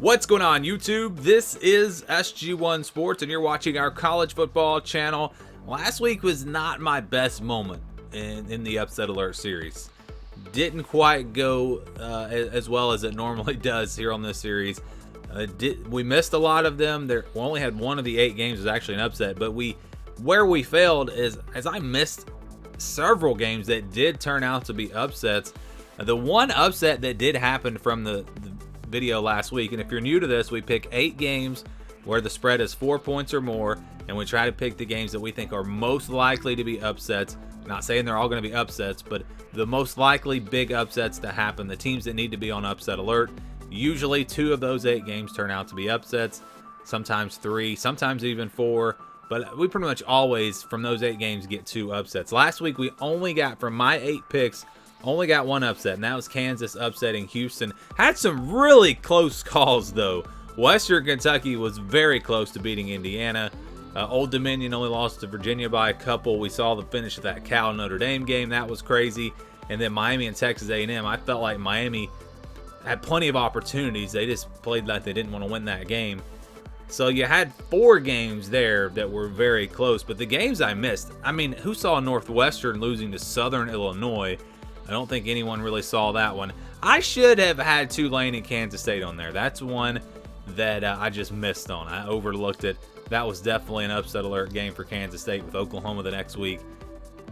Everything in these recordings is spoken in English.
What's going on, YouTube? This is SG1 Sports, and you're watching our college football channel. Last week was not my best moment in the Upset Alert series. Didn't quite go as well as it normally does here on this series. We missed a lot of them. We only had one of the 8 games was actually an upset, but where we failed is as I missed several games that did turn out to be upsets. The one upset that did happen from the video last week, and if you're new to this, we pick 8 games where the spread is 4 points or more, and we try to pick the games that we think are most likely to be upsets. I'm not saying they're all going to be upsets, but the most likely big upsets to happen, the teams that need to be on upset alert. Usually 2 of those 8 games turn out to be upsets, sometimes 3, sometimes even 4, but we pretty much always from those 8 games get 2 upsets. Last week we only got, from my 8 picks, only got 1 upset, and that was Kansas upsetting Houston. Had some really close calls, though. Western Kentucky was very close to beating Indiana. Old Dominion only lost to Virginia by a couple. We saw the finish of that Cal-Notre Dame game. That was crazy. And then Miami and Texas A&M. I felt like Miami had plenty of opportunities. They just played like they didn't want to win that game. So you had 4 games there that were very close. But the games I missed, I mean, who saw Northwestern losing to Southern Illinois? I don't think anyone really saw that one. I should have had Tulane and Kansas State on there. That's one that I just missed on. I overlooked it. That was definitely an upset alert game for Kansas State with Oklahoma the next week.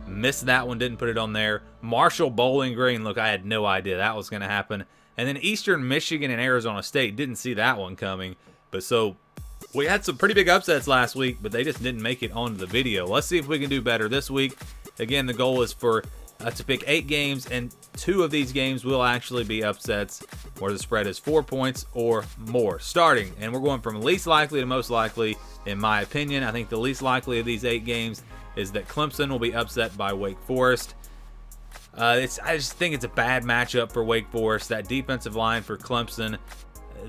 Missed that one, didn't put it on there. Marshall, Bowling Green, look, I had no idea that was going to happen. And then Eastern Michigan and Arizona State, didn't see that one coming. But so we had some pretty big upsets last week, but they just didn't make it onto the video. Let's see if we can do better this week. Again, the goal is for to pick 8 games, and 2 of these games will actually be upsets where the spread is 4 points or more. Starting, and we're going from least likely to most likely, in my opinion. I think the least likely of these 8 games is that Clemson will be upset by Wake Forest. I just think it's a bad matchup for Wake Forest. That defensive line for Clemson,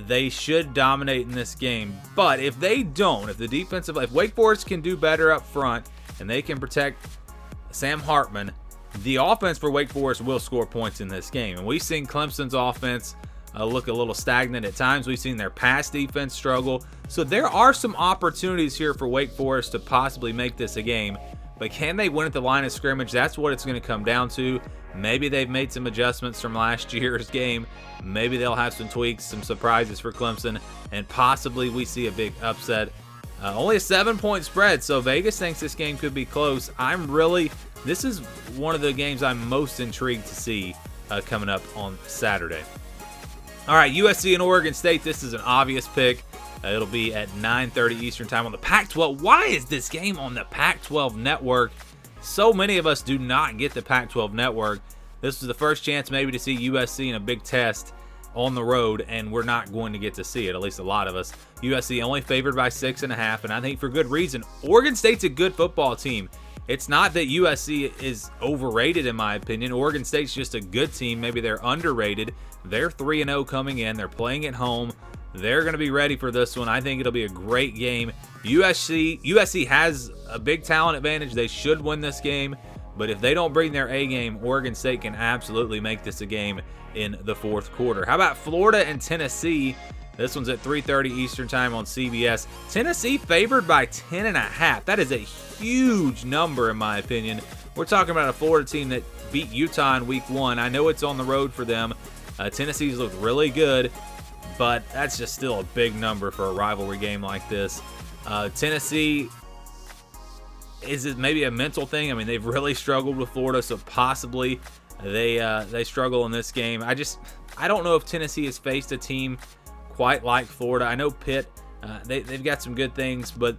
they should dominate in this game. But if they don't, if Wake Forest can do better up front and they can protect Sam Hartman, the offense for Wake Forest will score points in this game. And we've seen Clemson's offense look a little stagnant at times. We've seen their pass defense struggle. So there are some opportunities here for Wake Forest to possibly make this a game. But can they win at the line of scrimmage? That's what it's going to come down to. Maybe they've made some adjustments from last year's game. Maybe they'll have some tweaks, some surprises for Clemson. And possibly we see a big upset. Only a 7-point spread, so Vegas thinks this game could be close. This is one of the games I'm most intrigued to see coming up on Saturday. All right, USC and Oregon State. This is an obvious pick. It'll be at 9:30 Eastern time on the Pac-12. Why is this game on the Pac-12 network? So many of us do not get the Pac-12 network. This is the first chance maybe to see USC in a big test on the road, and we're not going to get to see it, at least a lot of us. USC only favored by 6.5, and I think for good reason. Oregon State's a good football team. It's not that USC is overrated, in my opinion. Oregon State's just a good team. Maybe they're underrated. They're 3-0 coming in. They're playing at home. They're going to be ready for this one. I think it'll be a great game. USC has a big talent advantage. They should win this game. But if they don't bring their A game, Oregon State can absolutely make this a game in the 4th quarter. How about Florida and Tennessee? This one's at 3:30 Eastern time on CBS. Tennessee favored by 10.5. That is a huge number in my opinion. We're talking about a Florida team that beat Utah in week 1. I know it's on the road for them. Tennessee's looked really good, but that's just still a big number for a rivalry game like this. Tennessee, is it maybe a mental thing? I mean, they've really struggled with Florida, so possibly they struggle in this game. I don't know if Tennessee has faced a team quite like Florida. I know Pitt, they've got some good things, but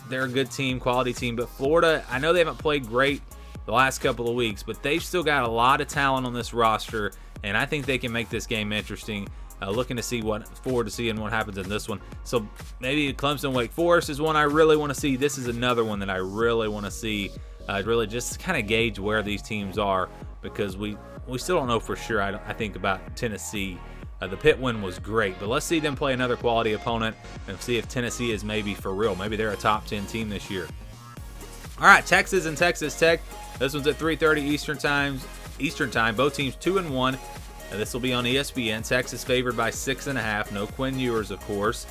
they're a good team, quality team. But Florida, I know they haven't played great the last couple of weeks, but they've still got a lot of talent on this roster, and I think they can make this game interesting. Looking forward to seeing what happens in this one. So maybe Clemson Wake Forest is one I really want to see. This is another one that I really want to see. Really just kind of gauge where these teams are, because we still don't know for sure. I think about Tennessee. The Pitt win was great, but let's see them play another quality opponent and see if Tennessee is maybe for real. Maybe they're a top 10 team this year. All right, Texas and Texas Tech. This one's at 3:30 Eastern time. Both teams 2-1. This will be on ESPN. Texas favored by 6.5. No Quinn Ewers, of course.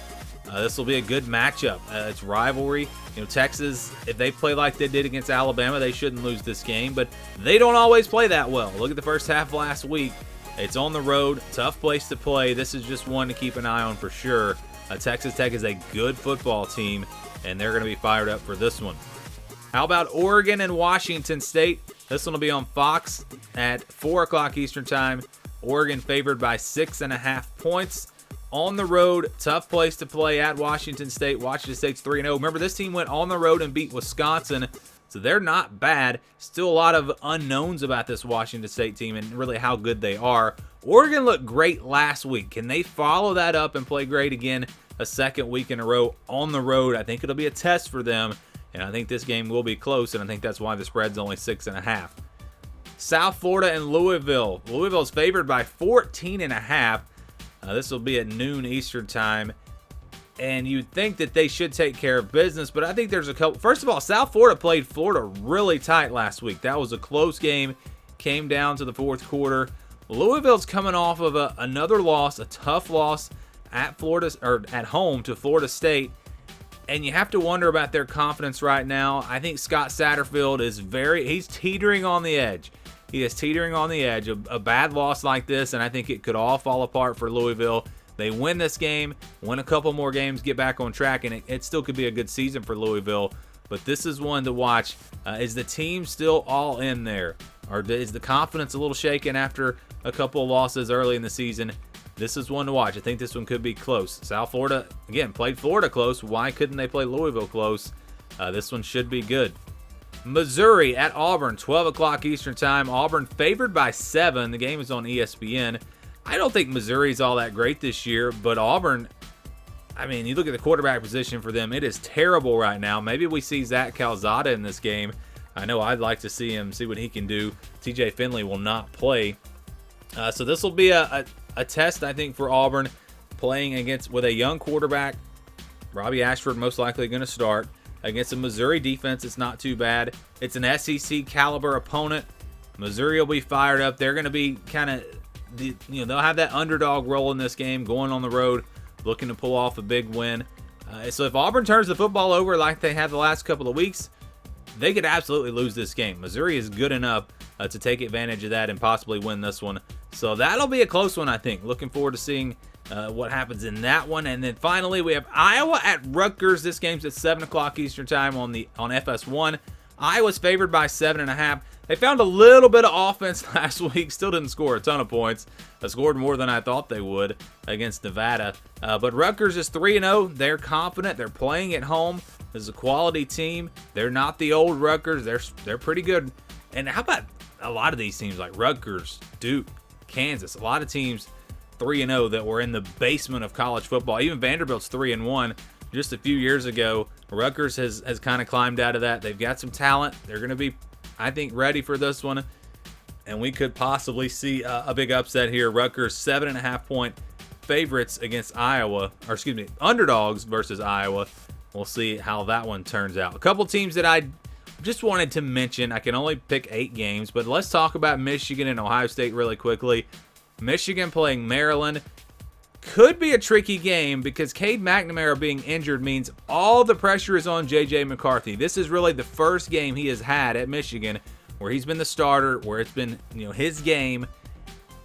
This will be a good matchup. It's rivalry. Texas, if they play like they did against Alabama, they shouldn't lose this game, but they don't always play that well. Look at the first half last week. It's on the road, tough place to play. This is just one to keep an eye on for sure. Texas Tech is a good football team, and they're going to be fired up for this one. How about Oregon and Washington State? This one will be on Fox at 4 o'clock Eastern Time. Oregon favored by 6.5 points. On the road, tough place to play at Washington State. Washington State's 3-0. Remember, this team went on the road and beat Wisconsin, so they're not bad. Still a lot of unknowns about this Washington State team and really how good they are. Oregon looked great last week. Can they follow that up and play great again a second week in a row on the road? I think it'll be a test for them, and I think this game will be close, and I think that's why the spread's only 6.5. South Florida and Louisville. Louisville's favored by 14.5. This will be at noon Eastern Time, and you'd think that they should take care of business, but I think there's a couple. First of all, South Florida played Florida really tight last week. That was a close game, came down to the fourth quarter. Louisville's coming off of another loss, a tough loss at Florida or at home to Florida State, and you have to wonder about their confidence right now. I think Scott Satterfield is he's teetering on the edge. He is teetering on the edge. A bad loss like this, and I think it could all fall apart for Louisville. They win this game, win a couple more games, get back on track, and it still could be a good season for Louisville. But this is one to watch. Is the team still all in there? Or is the confidence a little shaken after a couple of losses early in the season? This is one to watch. I think this one could be close. South Florida, again, played Florida close. Why couldn't they play Louisville close? This one should be good. Missouri at Auburn, 12 o'clock Eastern Time. Auburn favored by 7. The game is on ESPN. I don't think Missouri's all that great this year, but Auburn, I mean, you look at the quarterback position for them, it is terrible right now. Maybe we see Zach Calzada in this game. I know I'd like to see him, see what he can do. TJ Finley will not play. So this will be a test, I think, for Auburn, playing with a young quarterback. Robbie Ashford most likely going to start. Against a Missouri defense, it's not too bad. It's an SEC caliber opponent. Missouri will be fired up. They're going to be kind of, they'll have that underdog role in this game, going on the road, looking to pull off a big win. So if Auburn turns the football over like they have the last couple of weeks, they could absolutely lose this game. Missouri is good enough to take advantage of that and possibly win this one. So that'll be a close one, I think. Looking forward to seeing what happens in that one. And then finally, we have Iowa at Rutgers. This game's at 7 o'clock Eastern Time on FS1. Iowa's favored by 7.5. They found a little bit of offense last week. Still didn't score a ton of points. They scored more than I thought they would against Nevada. But Rutgers is 3-0. They're confident. They're playing at home. This is a quality team. They're not the old Rutgers. They're pretty good. And how about a lot of these teams like Rutgers, Duke, Kansas? A lot of teams 3-0 that were in the basement of college football. Even Vanderbilt's 3-1 just a few years ago. Rutgers has kind of climbed out of that. They've got some talent. They're going to be, I think, ready for this one. And we could possibly see a big upset here. Rutgers 7.5-point favorites against Iowa, or excuse me, underdogs versus Iowa. We'll see how that one turns out. A couple teams that I just wanted to mention. I can only pick 8 games, but let's talk about Michigan and Ohio State really quickly. Michigan playing Maryland. Could be a tricky game because Cade McNamara being injured means all the pressure is on J.J. McCarthy. This is really the first game he has had at Michigan where he's been the starter, where it's been his game,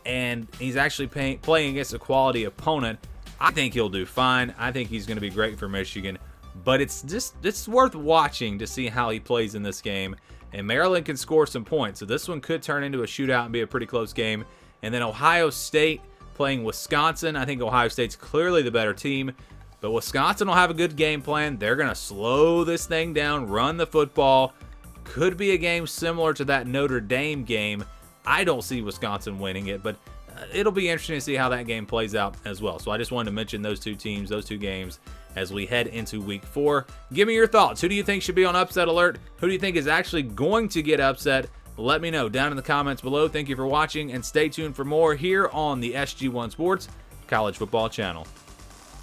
and he's actually playing against a quality opponent. I think he'll do fine. I think he's going to be great for Michigan, but it's worth watching to see how he plays in this game. And Maryland can score some points, so this one could turn into a shootout and be a pretty close game. And then Ohio State playing Wisconsin. I think Ohio State's clearly the better team, but Wisconsin will have a good game plan. They're going to slow this thing down, run the football. Could be a game similar to that Notre Dame game. I don't see Wisconsin winning it, but it'll be interesting to see how that game plays out as well. So I just wanted to mention those two teams, those two games, as we head into week 4. Give me your thoughts. Who do you think should be on upset alert? Who do you think is actually going to get upset? Let me know down in the comments below. Thank you for watching, and stay tuned for more here on the SG1 Sports College Football Channel.